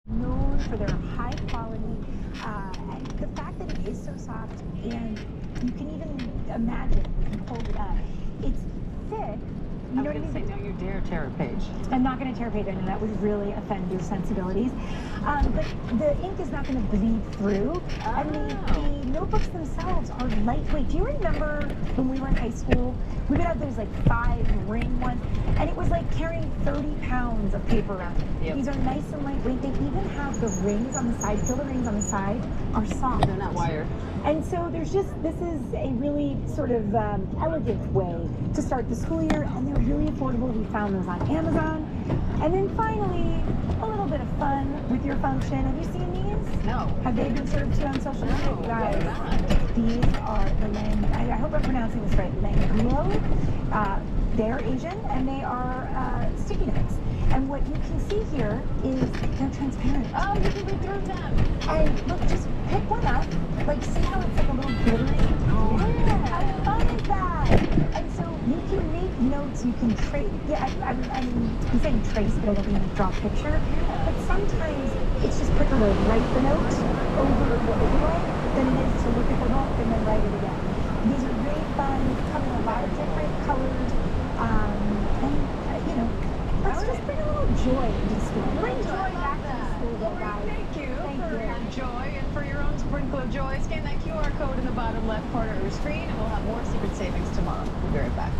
known for their high quality, and the fact that it is so soft, and you can even imagine you can hold it up. It's thick. You know what I mean? Say, don't you dare tear a page. I'm not going to tear a page, and that would really offend your sensibilities. But the ink is not going to bleed through, and the notebooks themselves are lightweight. Do you remember when we were in high school? We would have those like 5-ring ones, and it was like carrying 30 pounds of paper around. Yep. These are nice and lightweight. They even have the rings on the side. Feel the rings on the side are soft. They're not wired. And so this is a really sort of elegant way to start the school year, and they're really affordable. We found those on Amazon. And then finally, a little bit of fun with your function. Have you seen these? No. Have they been served to you on social media? No, Guys, not. these are the I hope I'm pronouncing this right, Langulo. They're Asian, and they are sticky notes. And what you can see here is they're transparent. Oh, you can read through them. And look, just pick one up. Like, see how it's like a little glittery? Oh, yeah. How fun is that? And so you can make notes, you can trace. Yeah, I'm saying trace, but I don't mean to draw a picture. But sometimes it's just quicker to write the note over the overlay than it is to look at the note and then write it again. These are really fun, come in a lot of different colors. And, you know, let's just bring a little joy into school. Bring joy back to the school day, guys. Thank you for you. your joy and for your own sprinkle of joy. Scan that QR code in the bottom left corner of your screen, and we'll have more Secret Savings tomorrow. We'll be right back.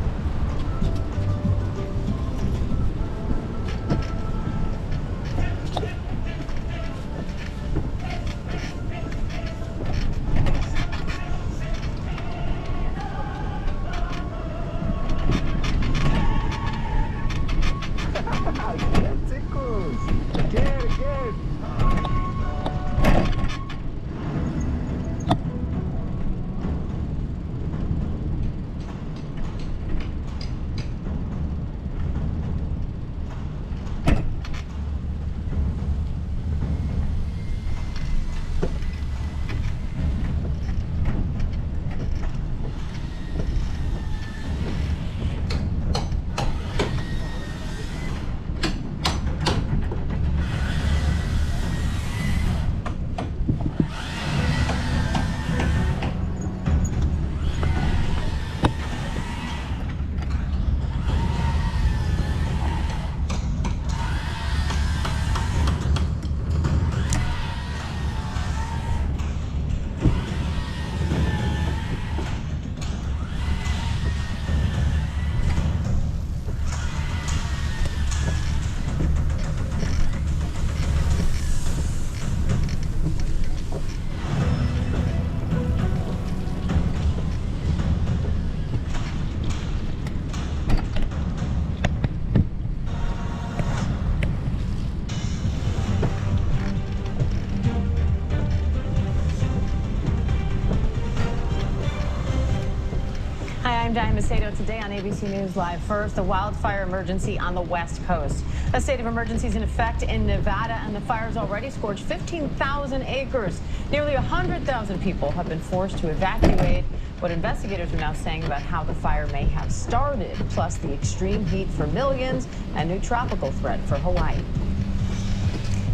I'm Diane Macedo. Today on ABC News Live. First, the wildfire emergency on the West Coast. A state of emergency is in effect in Nevada, and the fire's already scorched 15,000 acres. Nearly 100,000 people have been forced to evacuate. What investigators are now saying about how the fire may have started, plus the extreme heat for millions and new tropical threat for Hawaii.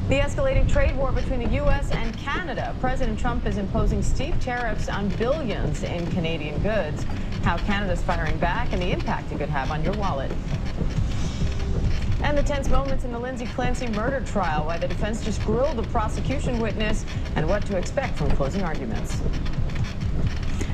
The escalating trade war between the U.S. and Canada. President Trump is imposing steep tariffs on billions in Canadian goods. How Canada's firing back and the impact it could have on your wallet. And the tense moments in the Lindsay Clancy murder trial, why the defense just grilled the prosecution witness, and what to expect from closing arguments.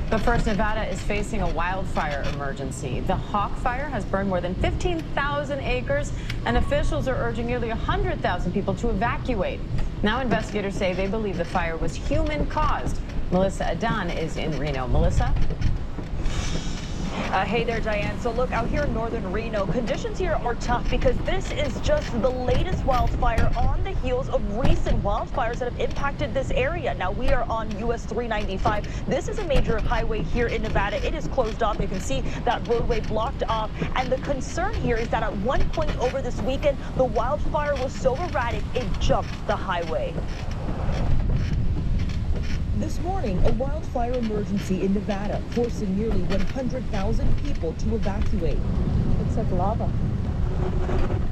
But first, Nevada is facing a wildfire emergency. The Hawk Fire has burned more than 15,000 acres, and officials are urging nearly 100,000 people to evacuate. Now investigators say they believe the fire was human-caused. Melissa Adan is in Reno. Melissa? Hey there, Diane. So look, out here in northern Reno, conditions here are tough because this is just the latest wildfire on the heels of recent wildfires that have impacted this area. Now, we are on US 395. This is a major highway here in Nevada. It is closed off. You can see that roadway blocked off. And the concern here is that at one point over this weekend, the wildfire was so erratic, it jumped the highway. This morning, a wildfire emergency in Nevada, forcing nearly 100,000 people to evacuate. It's like lava.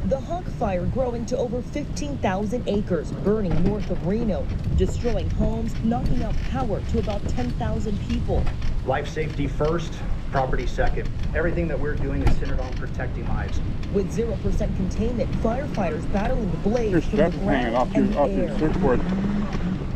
The Hawk Fire growing to over 15,000 acres, burning north of Reno, destroying homes, knocking out power to about 10,000 people. Life safety first, property second. Everything that we're doing is centered on protecting lives. With 0% containment, firefighters battling the blaze from the ground and the air.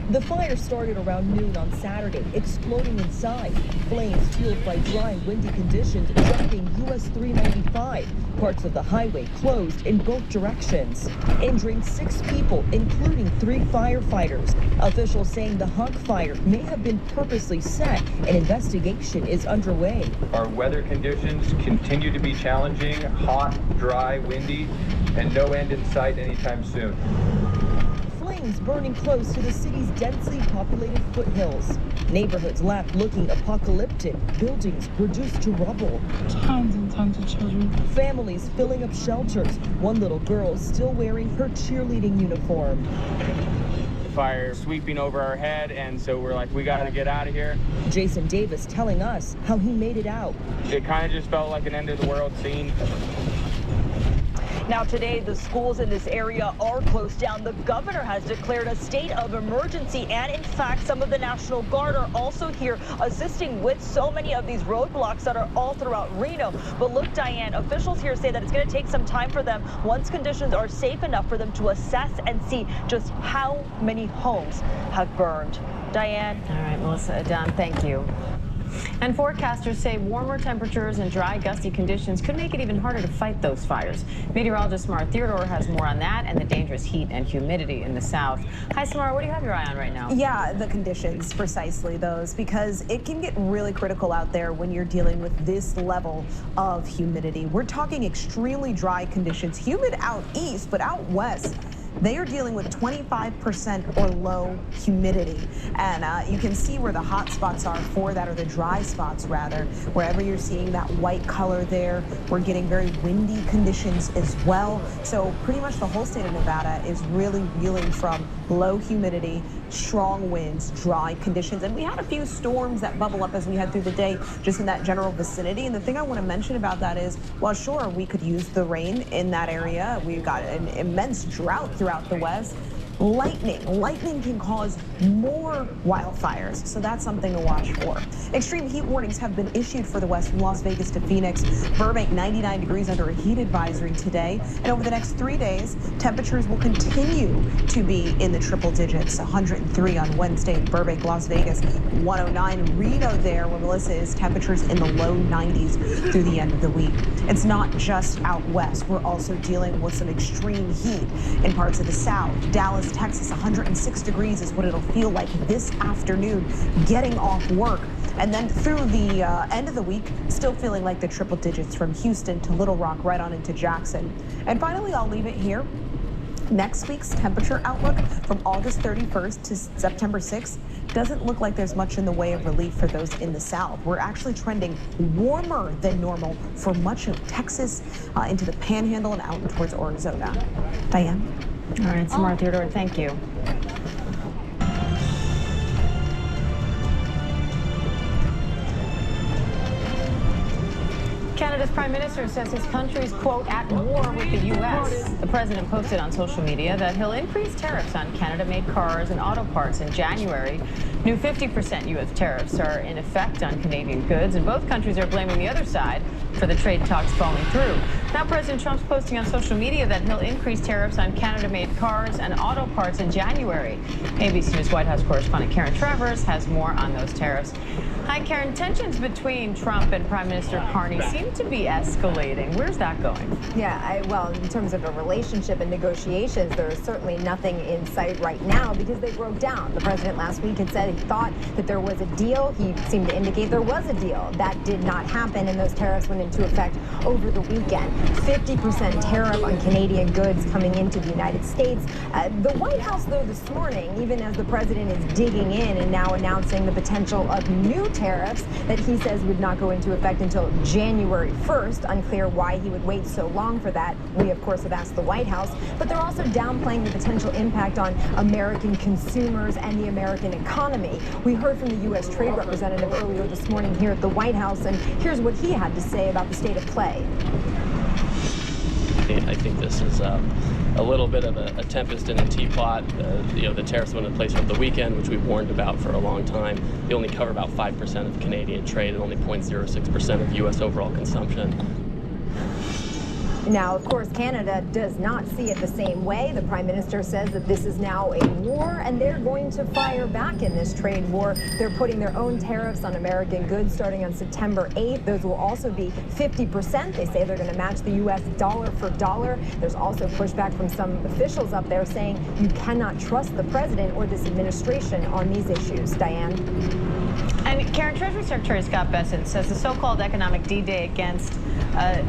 The fire started around noon on Saturday, exploding inside. Flames fueled by dry and windy conditions jumping US 395. Parts of the highway closed in both directions, injuring 6 people, including 3 firefighters. Officials saying the Hawk Fire may have been purposely set. An investigation is underway. Our weather conditions continue to be challenging, hot, dry, windy, and no end in sight anytime soon. Flames burning close to the city's densely populated foothills. Neighborhoods left looking apocalyptic, buildings reduced to rubble. Tons and tons of children. Families filling up shelters. One little girl still wearing her cheerleading uniform. Fire sweeping over our head, and so we're like, we gotta get out of here. Jason Davis telling us how he made it out. It kind of just felt like an end of the world scene. Now today, the schools in this area are closed down. The governor has declared a state of emergency, and in fact, some of the National Guard are also here assisting with so many of these roadblocks that are all throughout Reno. But look, Diane, officials here say that it's going to take some time for them, once conditions are safe enough for them to assess and see just how many homes have burned. Diane. All right, Melissa, Don, thank you. And forecasters say warmer temperatures and dry, gusty conditions could make it even harder to fight those fires. Meteorologist Samara Theodore has more on that and the dangerous heat and humidity in the south. Hi, Samara, what do you have your eye on right now? Yeah, the conditions, precisely those, because it can get really critical out there when you're dealing with this level of humidity. We're talking extremely dry conditions, humid out east, but out west, they are dealing with 25% or low humidity. And you can see where the hot spots are for that, or the dry spots rather. Wherever you're seeing that white color there, we're getting very windy conditions as well. So pretty much the whole state of Nevada is really reeling from low humidity, strong winds, dry conditions. And we had a few storms that bubble up as we head through the day, just in that general vicinity. And the thing I want to mention about that is, while sure, we could use the rain in that area, we've got an immense drought throughout the west. Lightning can cause more wildfires, so that's something to watch for. Extreme heat warnings have been issued for the west from Las Vegas to Phoenix. Burbank 99 degrees under a heat advisory today. And over the next 3 days, temperatures will continue to be in the triple digits. 103 on Wednesday in Burbank, Las Vegas, 109 in Reno there, where Melissa is, temperatures in the low 90s through the end of the week. It's not just out west. We're also dealing with some extreme heat in parts of the south. Dallas, Texas, 106 degrees is what it'll feel like this afternoon getting off work. And then through the end of the week, still feeling like the triple digits from Houston to Little Rock right on into Jackson. And finally, I'll leave it here. Next week's temperature outlook from August 31st to September 6th doesn't look like there's much in the way of relief for those in the south. We're actually trending warmer than normal for much of Texas, into the Panhandle and out towards Arizona. Diane? All right, Samara Theodore, thank you. Canada's Prime Minister says his country is, quote, at war with the U.S. The president posted on social media that he'll increase tariffs on Canada-made cars and auto parts in January. New 50% U.S. tariffs are in effect on Canadian goods, and both countries are blaming the other side for the trade talks falling through. Now President Trump's posting on social media that he'll increase tariffs on Canada-made cars and auto parts in January. ABC News White House correspondent Karen Travers has more on those tariffs. Hi, Karen. Tensions between Trump and Prime Minister Carney seem to be escalating. Where's that going? Yeah, well, in terms of a relationship and negotiations, there is certainly nothing in sight right now because they broke down. The president last week had said he thought that there was a deal. He seemed to indicate there was a deal. That did not happen, and those tariffs went into effect over the weekend. 50% tariff on Canadian goods coming into the United States. The White House, though, this morning, even as the president is digging in and now announcing the potential of new tariffs that he says would not go into effect until January 1st. Unclear why he would wait so long for that. We, of course, have asked the White House, but they're also downplaying the potential impact on American consumers and the American economy. We heard from the U.S. Trade Representative earlier this morning here at the White House, and here's what he had to say about the state of play. I think this is a little bit of a tempest in a teapot. The tariffs went into place over the weekend, which we've warned about for a long time. They only cover about 5% of Canadian trade and only 0.06% of U.S. overall consumption. Now, of course, Canada does not see it the same way. The Prime Minister says that this is now a war, and they're going to fire back in this trade war. They're putting their own tariffs on American goods starting on September 8th. Those will also be 50%. They say they're going to match the U.S. dollar for dollar. There's also pushback from some officials up there saying you cannot trust the president or this administration on these issues. Diane? And Karen, Treasury Secretary Scott Bessent says the so-called economic D-Day against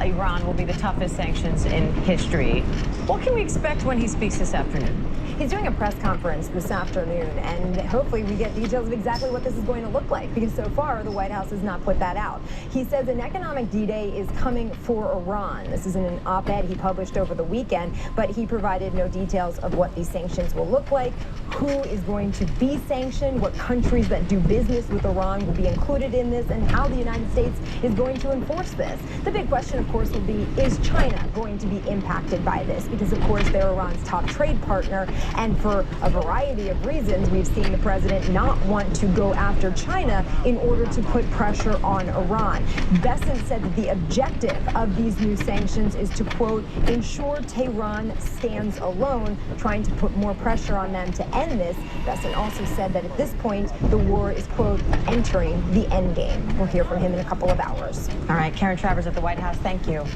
Iran will be the toughest sanctions in history. What can we expect when he speaks this afternoon? He's doing a press conference this afternoon, and hopefully we get details of exactly what this is going to look like, because so far the White House has not put that out. He says an economic D-Day is coming for Iran. This is in an op-ed he published over the weekend, but he provided no details of what these sanctions will look like, who is going to be sanctioned, what countries that do business with Iran will be included in this, and how the United States is going to enforce this. The big question, of course, will be, is China going to be impacted by this? Because, of course, they're Iran's top trade partner. And for a variety of reasons, we've seen the president not want to go after China in order to put pressure on Iran. Bessent said that the objective of these new sanctions is to, quote, ensure Tehran stands alone, trying to put more pressure on them to end this. Bessent also said that at this point, the war is, quote, entering the end game. We'll hear from him in a couple of hours. All right, Karen Travers at the White House, thank you.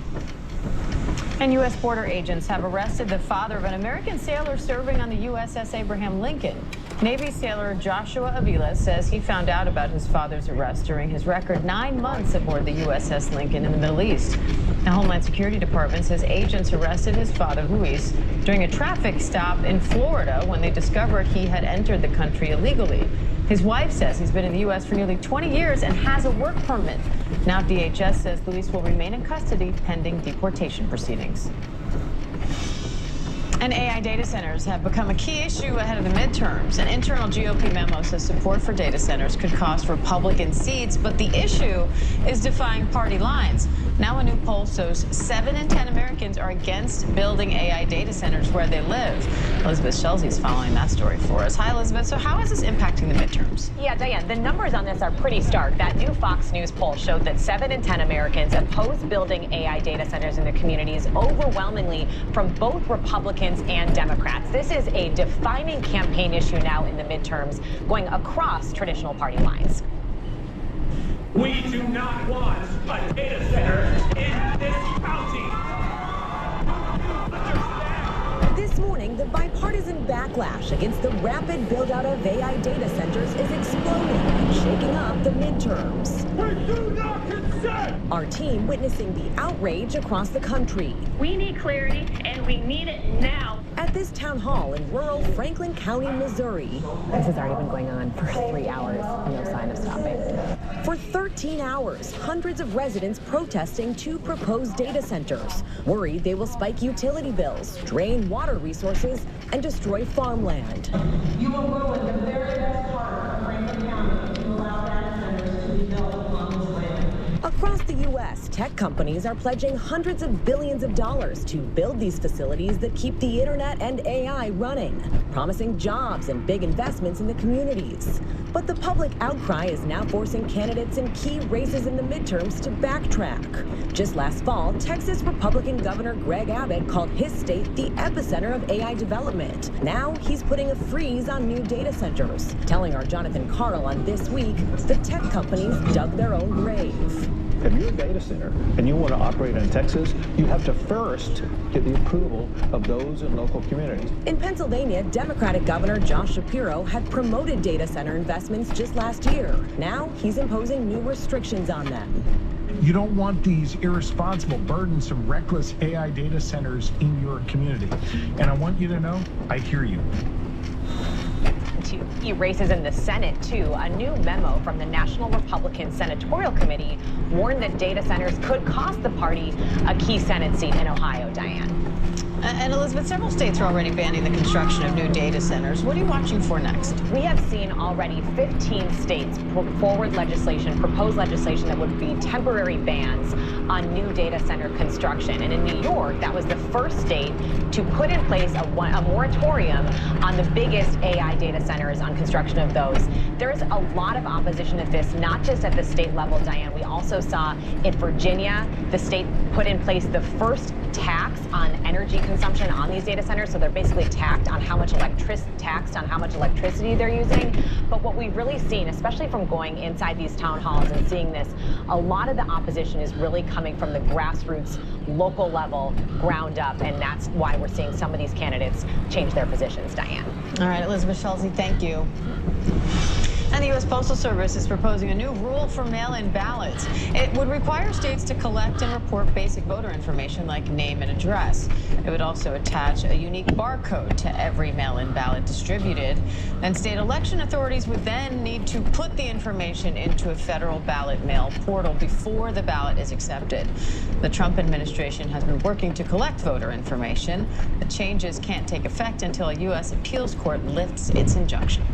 And U.S. border agents have arrested the father of an American sailor serving on the USS Abraham Lincoln. Navy sailor Joshua Avila says he found out about his father's arrest during his record 9 months aboard the USS Lincoln in the Middle East. The Homeland Security Department says agents arrested his father, Luis, during a traffic stop in Florida when they discovered he had entered the country illegally. His wife says he's been in the U.S. for nearly 20 years and has a work permit. Now DHS says Luis will remain in custody pending deportation proceedings. And AI data centers have become a key issue ahead of the midterms. An internal GOP memo says support for data centers could cost Republican seats, but the issue is defying party lines. Now a new poll shows 7 in 10 Americans are against building AI data centers where they live. Elizabeth Schelsey is following that story for us. Hi, Elizabeth. So how is this impacting the midterms? Yeah, Diane, the numbers on this are pretty stark. That new Fox News poll showed that 7 in 10 Americans oppose building AI data centers in their communities, overwhelmingly from both Republicans and Democrats. This is a defining campaign issue now in the midterms, going across traditional party lines. We do not want a data center in this county. This morning, the bipartisan backlash against the rapid build-out of AI data centers is exploding and shaking up the midterms. We do not consent! Our team witnessing the outrage across the country. We need clarity, and we need it now. At this town hall in rural Franklin County, Missouri. This has already been going on for 3 hours, no sign of stopping. For 13 hours, hundreds of residents protesting 2 proposed data centers, worried they will spike utility bills, drain water resources, and destroy farmland. You will ruin the very best part of Franklin County to allow data centers to be built on this land. Across the U.S., tech companies are pledging hundreds of billions of dollars to build these facilities that keep the internet and AI running, promising jobs and big investments in the communities. But the public outcry is now forcing candidates in key races in the midterms to backtrack. Just last fall, Texas Republican Governor Greg Abbott called his state the epicenter of AI development. Now he's putting a freeze on new data centers, telling our Jonathan Carl on This Week the tech companies dug their own grave. If you're a data center and you want to operate in Texas, you have to first get the approval of those in local communities. In Pennsylvania, Democratic Governor Josh Shapiro had promoted data center investments just last year. Now he's imposing new restrictions on them. You don't want these irresponsible, burdensome, reckless AI data centers in your community. And I want you to know, I hear you. To key races in the Senate, too. A new memo from the National Republican Senatorial Committee warned that data centers could cost the party a key Senate seat in Ohio, Diane. And Elizabeth, several states are already banning the construction of new data centers. What are you watching for next? We have seen already 15 states put forward legislation, proposed legislation that would be temporary bans on new data center construction. And in New York, that was the first state to put in place a moratorium on the biggest AI data centers, on construction of those. There's a lot of opposition at this, not just at the state level, Diane. We also saw in Virginia, the state put in place the first tax on energy consumption on these data centers. So they're basically taxed on how much electricity they're using. But what we've really seen, especially from going inside these town halls and seeing this, a lot of the opposition is really coming from the grassroots, local level, ground up. And that's why we're seeing some of these candidates change their positions, Diane. All right, Elizabeth Schulze, thank you. And the U.S. Postal Service is proposing a new rule for mail-in ballots. It would require states to collect and report basic voter information like name and address. It would also attach a unique barcode to every mail-in ballot distributed. And state election authorities would then need to put the information into a federal ballot mail portal before the ballot is accepted. The Trump administration has been working to collect voter information. The changes can't take effect until a U.S. appeals court lifts its injunction.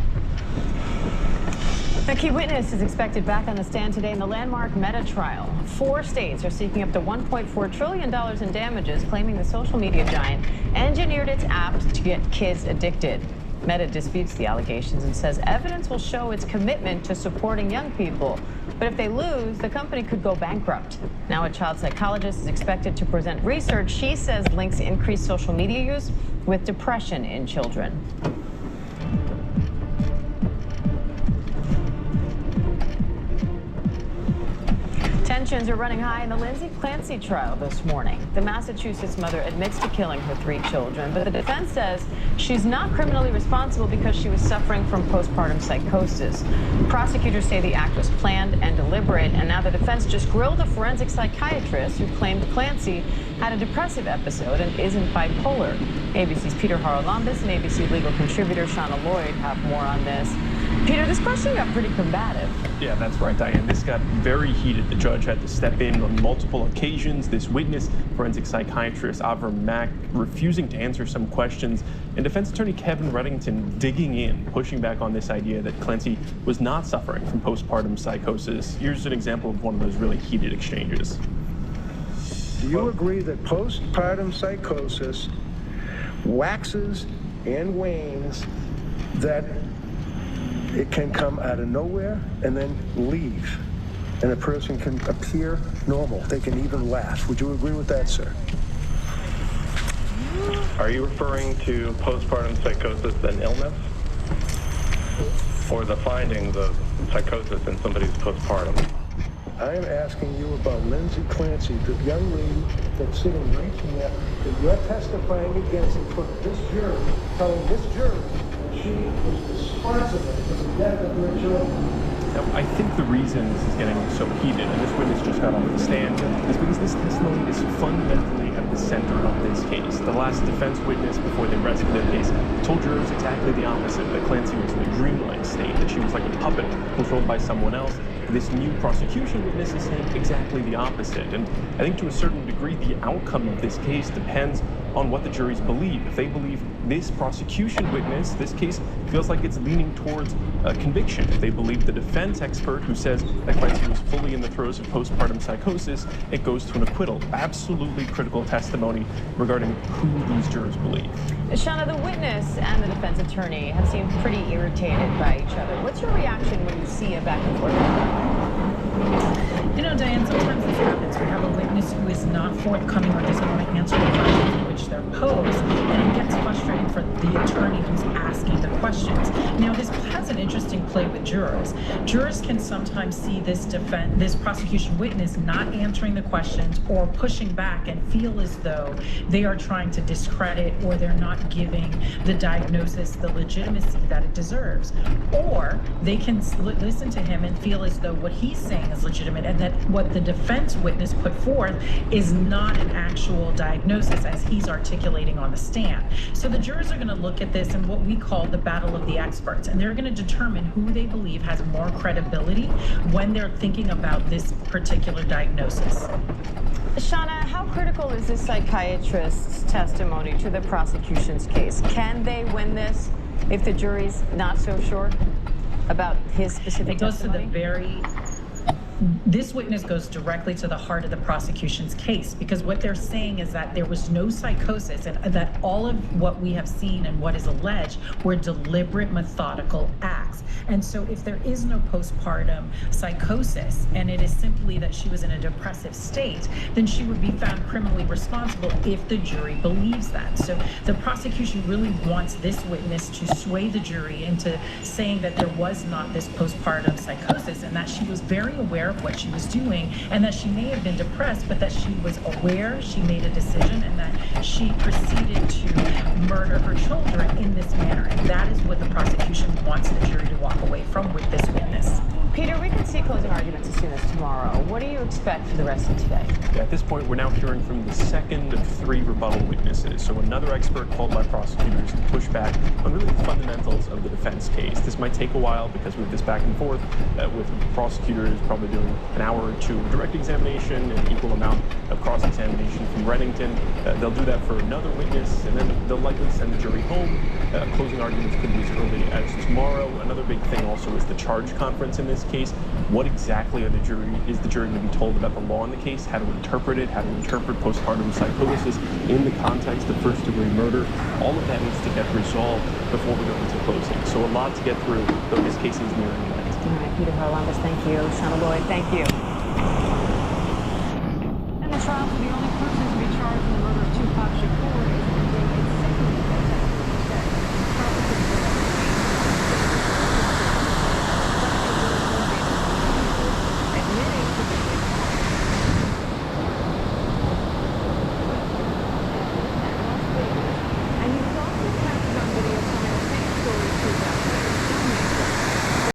A key witness is expected back on the stand today in the landmark Meta trial. 4 states are seeking up to $1.4 trillion in damages, claiming the social media giant engineered its app to get kids addicted. Meta disputes the allegations and says evidence will show its commitment to supporting young people. But if they lose, the company could go bankrupt. Now a child psychologist is expected to present research she says links increased social media use with depression in children. Tensions are running high in the Lindsay Clancy trial this morning. The Massachusetts mother admits to killing her 3 children, but the defense says she's not criminally responsible because she was suffering from postpartum psychosis. Prosecutors say the act was planned and deliberate, and now the defense just grilled a forensic psychiatrist who claimed Clancy had a depressive episode and isn't bipolar. ABC's Peter Haralambis and ABC legal contributor Shauna Lloyd have more on this. Peter, this question got pretty combative. Yeah, that's right, Diane. This got very heated. The judge had to step in on multiple occasions. This witness, forensic psychiatrist Avram Mack, refusing to answer some questions, and defense attorney Kevin Reddington digging in, pushing back on this idea that Clancy was not suffering from postpartum psychosis. Here's an example of one of those really heated exchanges. Do you agree that postpartum psychosis waxes and wanes, that it can come out of nowhere and then leave, and a person can appear normal? They can even laugh. Would you agree with that, sir? Are you referring to postpartum psychosis and illness, or the findings of psychosis in somebody's postpartum? I am asking you about Lindsay Clancy, the young lady that's sitting right here, that you're testifying against in front of this jury, telling this jury that she was responsible for the death of her children. Now, I think the reason this is getting so heated, and this witness just got off the stand, is because this testimony is fundamentally at the center of this case. The last defense witness, before they rested their case, told jurors exactly the opposite, that Clancy was in a dreamlike state, that she was like a puppet controlled by someone else. This new prosecution witness is saying exactly the opposite. And I think to a certain degree, the outcome of this case depends on what the juries believe. If they believe this prosecution witness, this case feels like it's leaning towards conviction. If they believe the defense expert who says that Clancy was fully in the throes of postpartum psychosis, it goes to an acquittal. Absolutely critical testimony regarding who these jurors believe. Shauna, the witness and the defense attorney have seemed pretty irritated by each other. What's your reaction when you see a back and forth? You know, Diane, sometimes this happens. We have a witness who is not forthcoming or doesn't want to answer the questions in which they're posed, and it gets frustrating for the attorney who's asking the questions. Now, this has an interesting play with jurors. Jurors can sometimes see this prosecution witness not answering the questions or pushing back and feel as though they are trying to discredit or they're not giving the diagnosis the legitimacy that it deserves. Or they can listen to him and feel as though what he's saying is legitimate and that what the defense witness put forth is not an actual diagnosis as he's articulating on the stand. So the jurors are going to look at this in what we call the battle of the experts, and they're going to determine who they believe has more credibility when they're thinking about this particular diagnosis. Shauna, how critical is this psychiatrist's testimony to the prosecution's case? Can they win this if the jury's not so sure about his specific testimony? This witness goes directly to the heart of the prosecution's case, because what they're saying is that there was no psychosis and that all of what we have seen and what is alleged were deliberate, methodical acts. And so if there is no postpartum psychosis and it is simply that she was in a depressive state, then she would be found criminally responsible if the jury believes that. So the prosecution really wants this witness to sway the jury into saying that there was not this postpartum psychosis and that she was very aware of what she was doing and that she may have been depressed, but that she was aware, she made a decision, and that she proceeded to murder her children in this manner. And that is what the prosecution wants the jury to walk away from with this witness. Peter, we could see closing arguments as soon as tomorrow. What do you expect for the rest of today? Yeah, at this point, we're now hearing from the second of 3 rebuttal witnesses. So another expert called by prosecutors to push back on really the fundamentals of the defense case. This might take a while because we have this back and forth with prosecutors probably doing an hour or 2 of direct examination and equal amount of cross-examination from Reddington. They'll do that for another witness, and then they'll likely send the jury home. Closing arguments could be as early as tomorrow. Another big thing also is the charge conference in this case. What exactly is the jury going to be told about the law in the case, how to interpret it, how to interpret postpartum psychosis in the context of first-degree murder? All of that needs to get resolved before we go into closing. So a lot to get through, though this case is nearing the end. All right, Peter Haralambous, thank you. Shauna Lloyd, thank you.